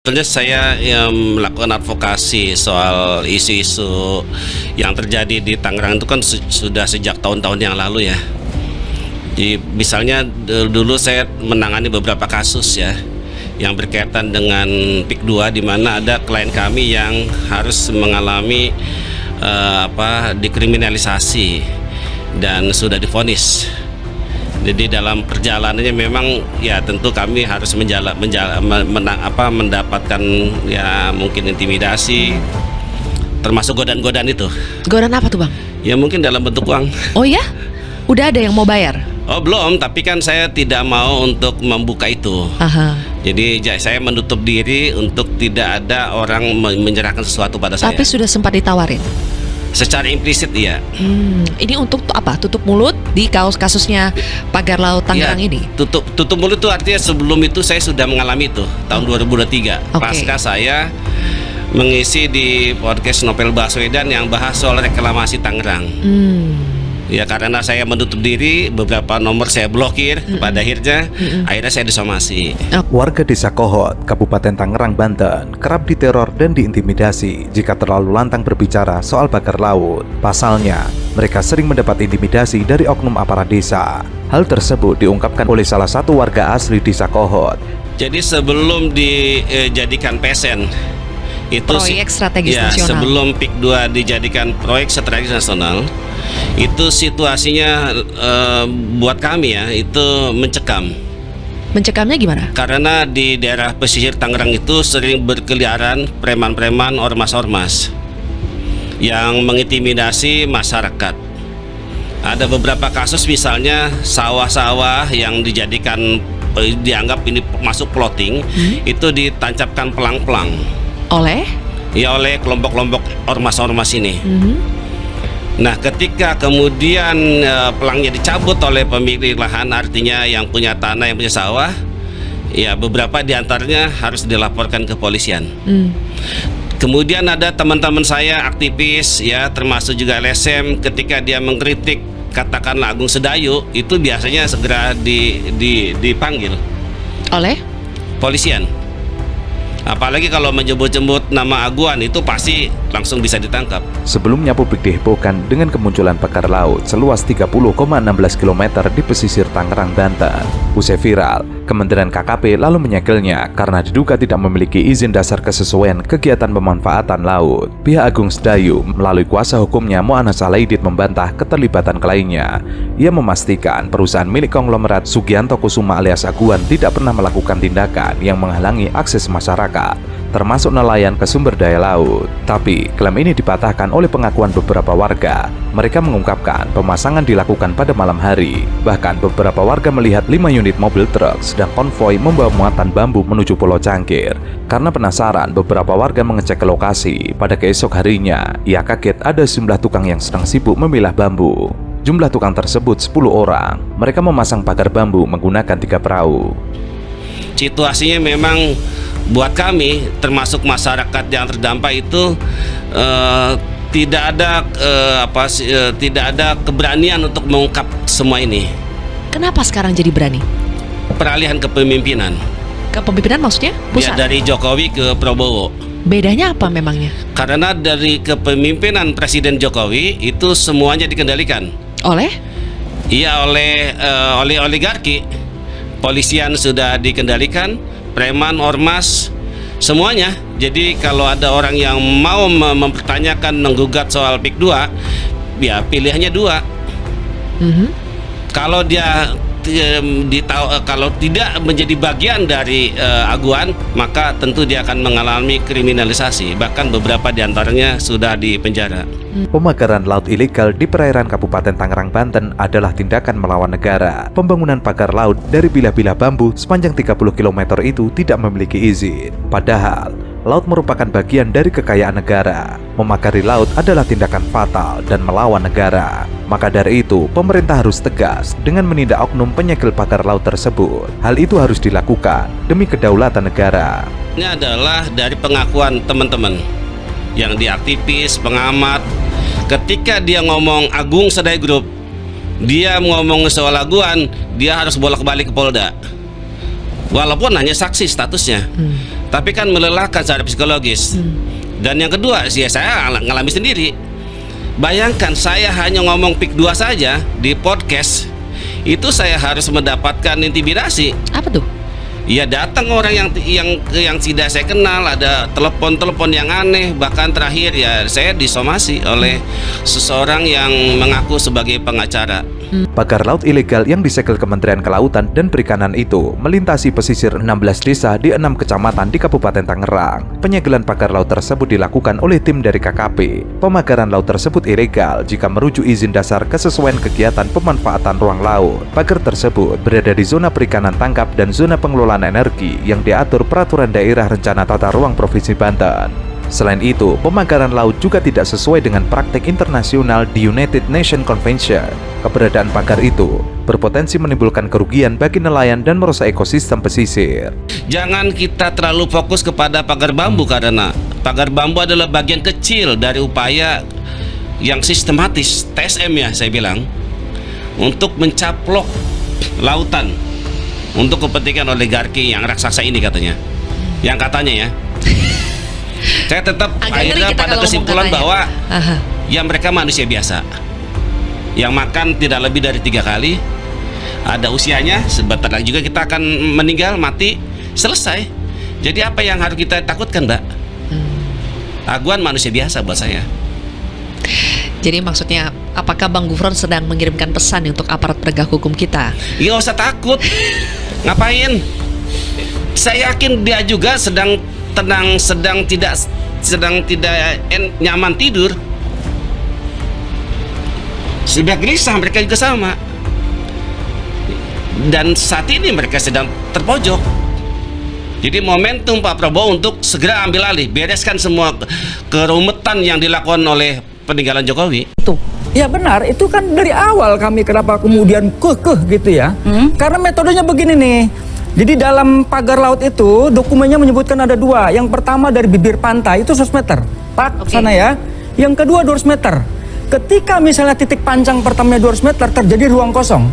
Sebenarnya saya melakukan advokasi soal isu-isu yang terjadi di Tangerang itu kan sudah sejak tahun-tahun yang lalu ya. Jadi misalnya dulu saya menangani beberapa kasus ya yang berkaitan dengan PIK 2 di mana ada klien kami yang harus mengalami dikriminalisasi dan sudah divonis. Jadi dalam perjalanannya memang ya tentu kami harus mendapatkan ya mungkin intimidasi, termasuk godaan-godaan itu. Godaan apa tuh Bang? Ya mungkin dalam bentuk uang. Oh ya? Udah ada yang mau bayar? Oh belum, tapi kan saya tidak mau untuk membuka itu. Aha. Jadi saya menutup diri untuk tidak ada orang menyerahkan sesuatu pada saya. Tapi sudah sempat ditawarin? Secara implisit iya. Ini untuk apa? Tutup mulut di kasusnya Pagar Laut Tangerang ya, ini? Tutup mulut itu artinya sebelum itu saya sudah mengalami itu tahun 2023. Okay. Pasca saya mengisi di podcast Novel Baswedan yang bahas soal reklamasi Tangerang. Ya karena saya menutup diri, beberapa nomor saya blokir. Pada akhirnya saya disomasi. Warga Desa Kohot, Kabupaten Tangerang, Banten kerap diteror dan diintimidasi jika terlalu lantang berbicara soal pagar laut. Pasalnya, mereka sering mendapat intimidasi dari oknum aparat desa. Hal tersebut diungkapkan oleh salah satu warga asli Desa Kohot. Jadi sebelum dijadikan PSN itu proyek strategis nasional. Sebelum PIK 2 dijadikan proyek strategis nasional, itu situasinya buat kami ya itu mencekam. Mencekamnya gimana? Karena di daerah pesisir Tangerang itu sering berkeliaran preman-preman, ormas-ormas yang mengintimidasi masyarakat. Ada beberapa kasus misalnya sawah-sawah yang dianggap ini masuk plotting, itu ditancapkan pelang-pelang. Oleh kelompok-kelompok ormas-ormas ini. Nah, ketika kemudian pelangnya dicabut oleh pemilik lahan, artinya yang punya tanah, yang punya sawah, ya beberapa diantaranya harus dilaporkan ke polisian. Kemudian ada teman-teman saya aktivis, ya termasuk juga LSM, ketika dia mengkritik katakanlah Agung Sedayu, itu biasanya segera dipanggil oleh polisian. Apalagi kalau menyebut-nyebut nama Aguan itu pasti langsung bisa ditangkap. Sebelumnya publik dihebohkan dengan kemunculan pagar laut seluas 30,16 km di pesisir Tangerang, Banten. Usai viral, Kementerian KKP lalu menyegelnya karena diduga tidak memiliki izin dasar kesesuaian kegiatan pemanfaatan laut. Pihak Agung Sedayu melalui kuasa hukumnya Mu'annas Alaidit membantah keterlibatan kliennya. Ia memastikan perusahaan milik konglomerat Sugianto Kusuma alias Aguan tidak pernah melakukan tindakan yang menghalangi akses masyarakat, termasuk nelayan ke sumber daya laut. Tapi klaim ini dipatahkan oleh pengakuan beberapa warga. Mereka mengungkapkan pemasangan dilakukan pada malam hari. Bahkan beberapa warga melihat 5 unit mobil truk sedang konvoi membawa muatan bambu menuju Pulau Cangkir. Karena penasaran, beberapa warga mengecek ke lokasi. Pada keesok harinya, ia kaget ada sejumlah tukang yang sedang sibuk memilah bambu. Jumlah tukang tersebut 10 orang. Mereka memasang pagar bambu menggunakan 3 perahu. Situasinya memang buat kami, termasuk masyarakat yang terdampak itu tidak ada keberanian untuk mengungkap semua ini. Kenapa sekarang jadi berani? Peralihan kepemimpinan. Kepemimpinan maksudnya? Pusat? Ya, dari Jokowi ke Prabowo. Bedanya apa memangnya? Karena dari kepemimpinan Presiden Jokowi itu semuanya dikendalikan. Oleh? Iya, oleh oligarki. Polisian sudah dikendalikan, preman, ormas, semuanya. Jadi kalau ada orang yang mau mempertanyakan, menggugat soal PIK 2, ya pilihannya 2. Kalau dia kalau tidak menjadi bagian dari Aguan, maka tentu dia akan mengalami kriminalisasi. Bahkan beberapa diantaranya sudah dipenjara. Pemagaran laut ilegal di perairan Kabupaten Tangerang, Banten adalah tindakan melawan negara. Pembangunan pagar laut dari bilah-bilah bambu sepanjang 30 km itu tidak memiliki izin. Padahal, laut merupakan bagian dari kekayaan negara. Memagari laut adalah tindakan fatal dan melawan negara. Maka dari itu, pemerintah harus tegas dengan menindak oknum penyegel pagar laut tersebut. Hal itu harus dilakukan demi kedaulatan negara. Ini adalah dari pengakuan teman-teman yang diaktivis, pengamat. Ketika dia ngomong Agung Sedayu Group, dia ngomong soal Aguan, dia harus bolak-balik ke Polda. Walaupun hanya saksi statusnya. tapi kan melelahkan secara psikologis. Dan yang kedua, saya ngalami sendiri. Bayangkan saya hanya ngomong PIK 2 saja di podcast, itu saya harus mendapatkan intimidasi. Apa tuh? Ya datang orang yang tidak saya kenal, ada telepon yang aneh, bahkan terakhir ya saya disomasi oleh seseorang yang mengaku sebagai pengacara. Pagar laut ilegal yang disegel Kementerian Kelautan dan Perikanan itu melintasi pesisir 16 desa di 6 kecamatan di Kabupaten Tangerang. Penyegelan pagar laut tersebut dilakukan oleh tim dari KKP. Pemagaran laut tersebut ilegal jika merujuk izin dasar kesesuaian kegiatan pemanfaatan ruang laut. Pagar tersebut berada di zona perikanan tangkap dan zona pengelolaan energi yang diatur Peraturan Daerah Rencana Tata Ruang Provinsi Banten. Selain itu, pemagaran laut juga tidak sesuai dengan praktek internasional di United Nations Convention. Keberadaan pagar itu berpotensi menimbulkan kerugian bagi nelayan dan merusak ekosistem pesisir. Jangan kita terlalu fokus kepada pagar bambu, karena pagar bambu adalah bagian kecil dari upaya yang sistematis, TSM ya saya bilang, untuk mencaplok lautan untuk kepentingan oligarki yang raksasa ini katanya. Yang katanya ya. Saya tetap akhirnya pada kesimpulan bahwa ya mereka manusia biasa yang makan tidak lebih dari 3 kali, ada usianya, sebentar lagi juga kita akan meninggal, mati, selesai. Jadi apa yang harus kita takutkan, Mbak? Aguan manusia biasa buat saya. Jadi maksudnya, apakah Bang Gufron sedang mengirimkan pesan untuk aparat penegak hukum kita? Ya nggak usah takut. Ngapain? Saya yakin dia juga sedang tenang, sedang tidak nyaman tidur. Sudah gelisah, mereka juga sama. Dan saat ini mereka sedang terpojok. Jadi momentum Pak Prabowo untuk segera ambil alih, bereskan semua kerumetan yang dilakukan oleh peninggalan Jokowi. Ya benar, itu kan dari awal kami kenapa kemudian kekeh gitu ya. Karena metodenya begini nih. Jadi dalam pagar laut itu dokumennya menyebutkan ada 2. Yang pertama dari bibir pantai itu 100 meter, Pak, sana ya. Yang kedua 200 meter. Ketika misalnya titik pancang pertamanya 200 meter, terjadi ruang kosong.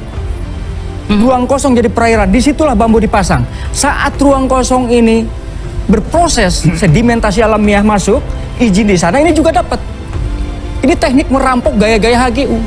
Ruang kosong jadi perairan, disitulah bambu dipasang. Saat ruang kosong ini berproses, sedimentasi alamiah masuk, izin di sana ini juga dapat. Ini teknik merampok gaya-gaya HGU.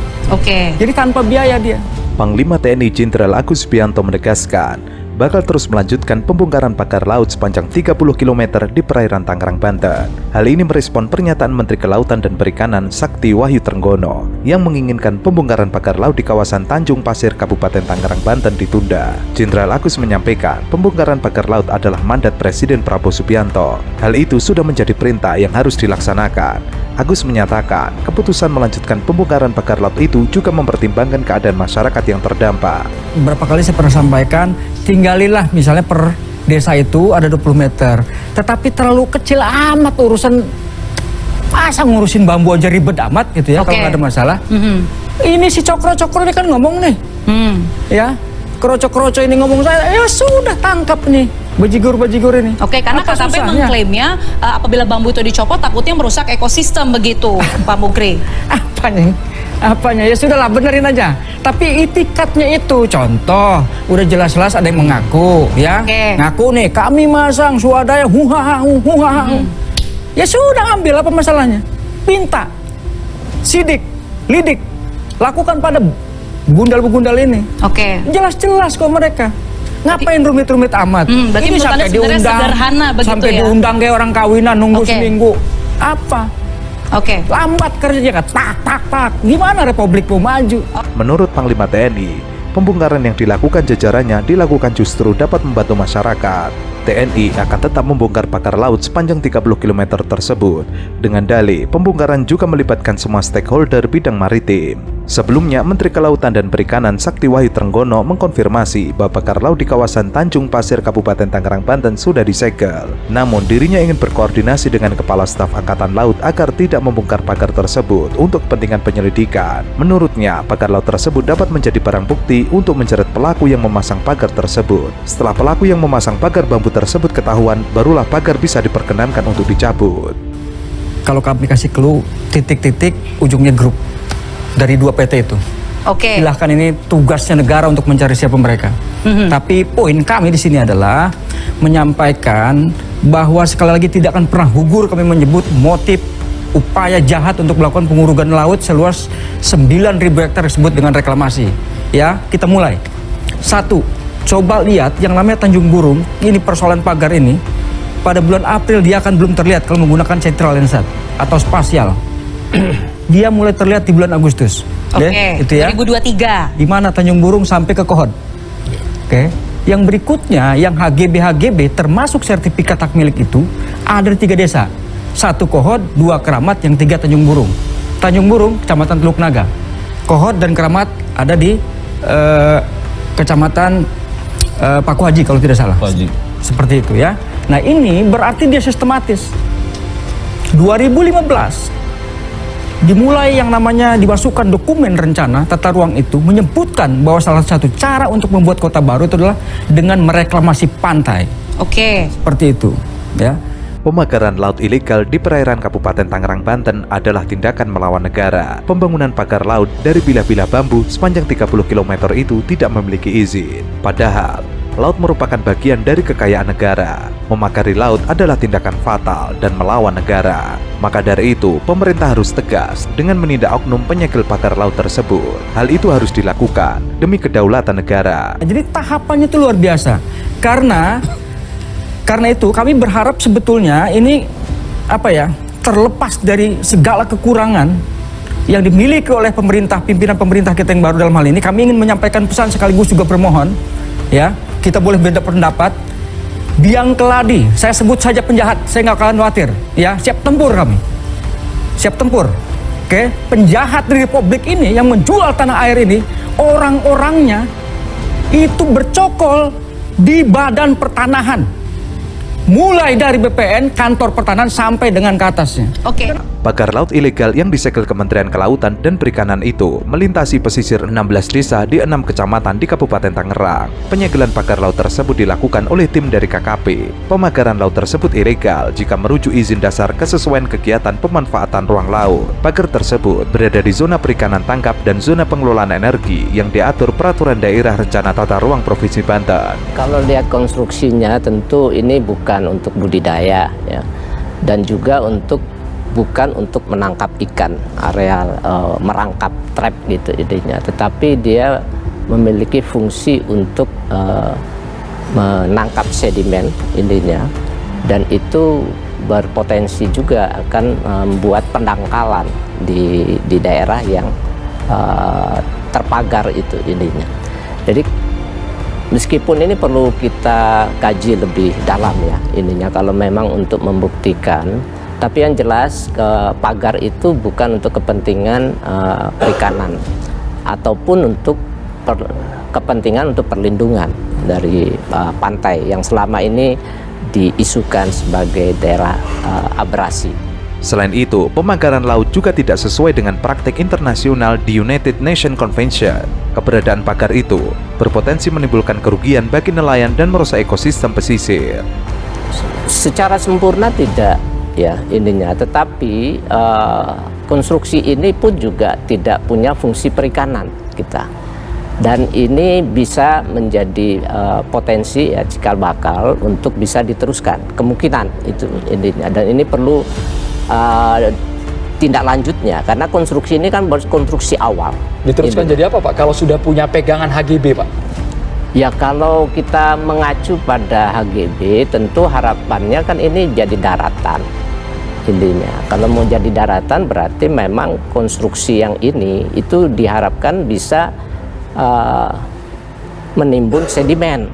Jadi tanpa biaya dia. Panglima TNI Jenderal Agus Subianto menegaskan bakal terus melanjutkan pembongkaran pagar laut sepanjang 30 km di perairan Tangerang, Banten. Hal ini merespon pernyataan Menteri Kelautan dan Perikanan Sakti Wahyu Trenggono yang menginginkan pembongkaran pagar laut di kawasan Tanjung Pasir, Kabupaten Tangerang, Banten ditunda. Jenderal Agus menyampaikan pembongkaran pagar laut adalah mandat Presiden Prabowo Subianto. Hal itu sudah menjadi perintah yang harus dilaksanakan. Agus menyatakan keputusan melanjutkan pembongkaran pagar laut itu juga mempertimbangkan keadaan masyarakat yang terdampak. Berapa kali saya pernah sampaikan, tinggalilah misalnya per desa itu ada 20 meter. Tetapi terlalu kecil amat urusan, masa ngurusin bambu aja ribet amat gitu ya, kalau nggak ada masalah. Ini si Cokro-Cokro ini kan ngomong nih, ya, Kroco-kroco ini ngomong, saya ya sudah tangkap nih bajigur-bajigur ini. Karena Apa KKP susahnya? mengklaimnya apabila bambu itu dicopot takutnya merusak ekosistem begitu, Pak Mukri. Apanya ya sudahlah, benerin aja. Tapi itikatnya itu contoh udah jelas-jelas ada yang mengaku ya, ngaku nih kami masang swadaya huhaha. Ya sudah, ambil, apa masalahnya? Pinta, sidik, lidik, lakukan pada begundal-begundal ini. Jelas-jelas kok mereka. Ngapain rumit-rumit amat? Berarti Ini sampai diundang, sederhana begitu sampai ya? diundang kayak orang kawinan nunggu seminggu. Apa? Lambat kerja kan, tak. Gimana Republik mau maju? Menurut Panglima TNI, pembongkaran yang dilakukan jajarannya dilakukan justru dapat membantu masyarakat. TNI akan tetap membongkar pagar laut sepanjang 30 km tersebut. Dengan dalih, pembongkaran juga melibatkan semua stakeholder bidang maritim. Sebelumnya, Menteri Kelautan dan Perikanan Sakti Wahyu Trenggono mengkonfirmasi bahwa pagar laut di kawasan Tanjung Pasir, Kabupaten Tangerang, Banten sudah disegel. Namun, dirinya ingin berkoordinasi dengan Kepala Staf Angkatan Laut agar tidak membongkar pagar tersebut untuk kepentingan penyelidikan. Menurutnya, pagar laut tersebut dapat menjadi barang bukti untuk menjerat pelaku yang memasang pagar tersebut. Setelah pelaku yang memasang pagar bambu tersebut ketahuan, barulah pagar bisa diperkenankan untuk dicabut. Kalau kami kasih clue titik-titik ujungnya grup dari 2 PT itu. Oke. Silahkan, ini tugasnya negara untuk mencari siapa mereka. Tapi poin kami di sini adalah menyampaikan bahwa sekali lagi tidak akan pernah gugur kami menyebut motif upaya jahat untuk melakukan pengurugan laut seluas 9.000 hektar disebut dengan reklamasi. Ya, kita mulai. Satu, coba lihat yang namanya Tanjung Burung, ini persoalan pagar ini. Pada bulan April dia akan belum terlihat kalau menggunakan Central Landsat atau spasial. Dia mulai terlihat di bulan Agustus. Oke, itu ya. 2023. Di mana Tanjung Burung sampai ke Kohod. Oke. Yang berikutnya, yang HGB termasuk sertifikat hak milik itu ada di 3 desa. 1 Kohod, 2 Keramat, yang 3 Tanjung Burung. Tanjung Burung, Kecamatan Teluk Naga. Kohod dan Keramat ada di Kecamatan Paku Haji kalau tidak salah. Seperti itu ya. Nah, ini berarti dia sistematis. 2015 dimulai yang namanya dimasukkan dokumen rencana tata ruang itu menyebutkan bahwa salah satu cara untuk membuat kota baru itu adalah dengan mereklamasi pantai. Oke. Seperti itu, ya. Pemagaran laut ilegal di perairan Kabupaten Tangerang, Banten adalah tindakan melawan negara. Pembangunan pagar laut dari bilah-bilah bambu sepanjang 30 km itu tidak memiliki izin. Padahal, laut merupakan bagian dari kekayaan negara. Memagari laut adalah tindakan fatal dan melawan negara. Maka dari itu, pemerintah harus tegas dengan menindak oknum penyegel pagar laut tersebut. Hal itu harus dilakukan demi kedaulatan negara. Jadi tahapannya itu luar biasa. Karena itu kami berharap sebetulnya ini terlepas dari segala kekurangan yang dimiliki oleh pemerintah, pimpinan pemerintah kita yang baru dalam hal ini, kami ingin menyampaikan pesan sekaligus juga bermohon, ya, kita boleh beda pendapat. Biang keladi, saya sebut saja penjahat, saya nggak akan khawatir, ya, siap tempur kami, siap tempur. Oke, penjahat di Republik ini yang menjual tanah air ini, orang-orangnya itu bercokol di badan pertanahan, mulai dari BPN, kantor pertanahan sampai dengan ke atasnya. Oke. Pagar laut ilegal yang disegel Kementerian Kelautan dan Perikanan itu melintasi pesisir 16 desa di 6 kecamatan di Kabupaten Tangerang. Penyegelan pagar laut tersebut dilakukan oleh tim dari KKP. Pemagaran laut tersebut ilegal jika merujuk izin dasar kesesuaian kegiatan pemanfaatan ruang laut. Pagar tersebut berada di zona perikanan tangkap dan zona pengelolaan energi yang diatur Peraturan Daerah Rencana Tata Ruang Provinsi Banten. Kalau lihat konstruksinya tentu ini bukan untuk budidaya, ya, dan juga bukan untuk menangkap ikan, areal merangkap trap gitu idenya, tetapi dia memiliki fungsi untuk menangkap sedimen idenya, dan itu berpotensi juga akan membuat pendangkalan di daerah yang terpagar itu idenya. Jadi meskipun ini perlu kita kaji lebih dalam ya ininya kalau memang untuk membuktikan. Tapi yang jelas pagar itu bukan untuk kepentingan perikanan ataupun untuk kepentingan untuk perlindungan dari pantai yang selama ini diisukan sebagai daerah abrasi. Selain itu, pemagaran laut juga tidak sesuai dengan praktik internasional di United Nations Convention. Keberadaan pagar itu berpotensi menimbulkan kerugian bagi nelayan dan merusak ekosistem pesisir. Secara sempurna tidak ya ininya, tetapi konstruksi ini pun juga tidak punya fungsi perikanan kita, dan ini bisa menjadi potensi ya cikal bakal untuk bisa diteruskan kemungkinan itu ininya, dan ini perlu tindak lanjutnya karena konstruksi ini kan baru konstruksi awal. Diteruskan ini. jadi apa Pak kalau sudah punya pegangan HGB Pak? Ya kalau kita mengacu pada HGB tentu harapannya kan ini jadi daratan intinya. Kalau mau jadi daratan berarti memang konstruksi yang ini itu diharapkan bisa menimbun sedimen